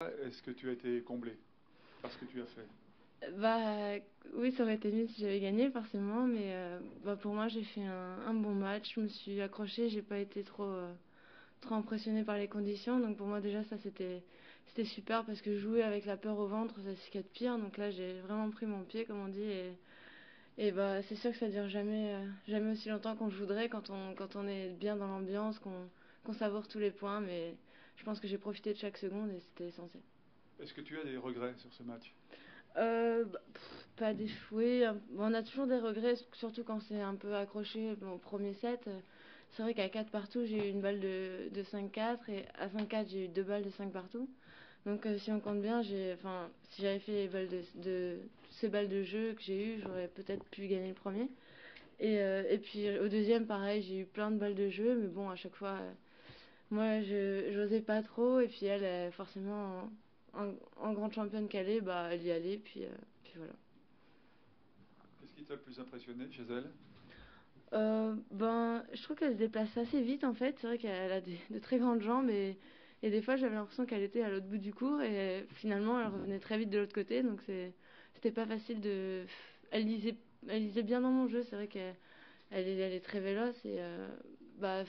Est-ce que tu as été comblé par ce que tu as fait? Bah oui, ça aurait été mieux si j'avais gagné forcément, mais bah, pour moi j'ai fait un bon match, je me suis accrochée, j'ai pas été trop impressionnée par les conditions, donc pour moi déjà ça c'était super parce que jouer avec la peur au ventre c'est ce qu'il y a de pire, donc là j'ai vraiment pris mon pied comme on dit et bah c'est sûr que ça dure jamais aussi longtemps qu'on le voudrait quand on est bien dans l'ambiance, qu'on savoure tous les points, mais je pense que j'ai profité de chaque seconde et c'était essentiel. Est-ce que tu as des regrets sur ce match? Pas d'échouer. Bon, on a toujours des regrets, surtout quand c'est un peu accroché. Bon, au premier set, c'est vrai qu'à 4 partout, j'ai eu une balle de 5-4 et à 5-4, j'ai eu deux balles de 5 partout. Donc, si on compte bien, enfin, si j'avais fait les balles ces balles de jeu que j'ai eues, j'aurais peut-être pu gagner le premier. Et puis au deuxième, pareil, j'ai eu plein de balles de jeu, mais bon, à chaque fois, moi, je j'osais pas trop. Et puis elle, forcément, en grande championne qu'elle est, bah, elle y allait. Puis voilà. Qu'est-ce qui t'a le plus impressionné chez elle? Ben, je trouve qu'elle se déplace assez vite en fait. C'est vrai qu'elle a de très grandes jambes et des fois j'avais l'impression qu'elle était à l'autre bout du court et finalement elle revenait très vite de l'autre côté. Donc c'était pas facile de. Elle lisait, elle lisait bien dans mon jeu. C'est vrai qu'elle est très véloce et bah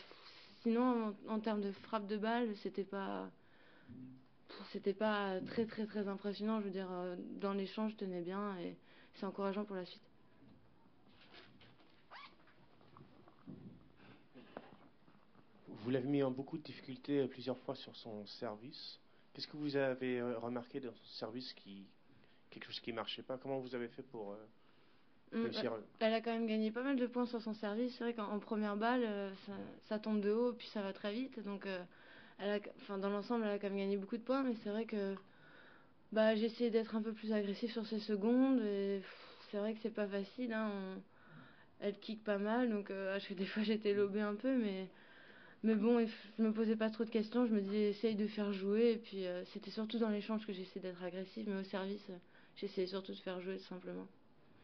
sinon en termes de frappe de balle c'était pas très très très impressionnant. Je veux dire dans l'échange je tenais bien et c'est encourageant pour la suite. Vous l'avez mis en beaucoup de difficultés plusieurs fois sur son service. Qu'est-ce que vous avez remarqué dans son service quelque chose qui marchait pas? Comment vous avez fait pour Bah, réussir? elle a quand même gagné pas mal de points sur son service. C'est vrai qu'en première balle, ça tombe de haut, puis ça va très vite. Donc, enfin, dans l'ensemble, elle a quand même gagné beaucoup de points. Mais c'est vrai que bah, j'ai essayé d'être un peu plus agressif sur ses secondes. Et c'est vrai que c'est pas facile. Hein, elle kick pas mal. Donc, des fois, j'étais lobée un peu. Mais bon, je me posais pas trop de questions. Je me disais, essaye de faire jouer. Et puis, c'était surtout dans l'échange que j'essayais d'être agressive. Mais au service, j'essayais surtout de faire jouer, tout simplement.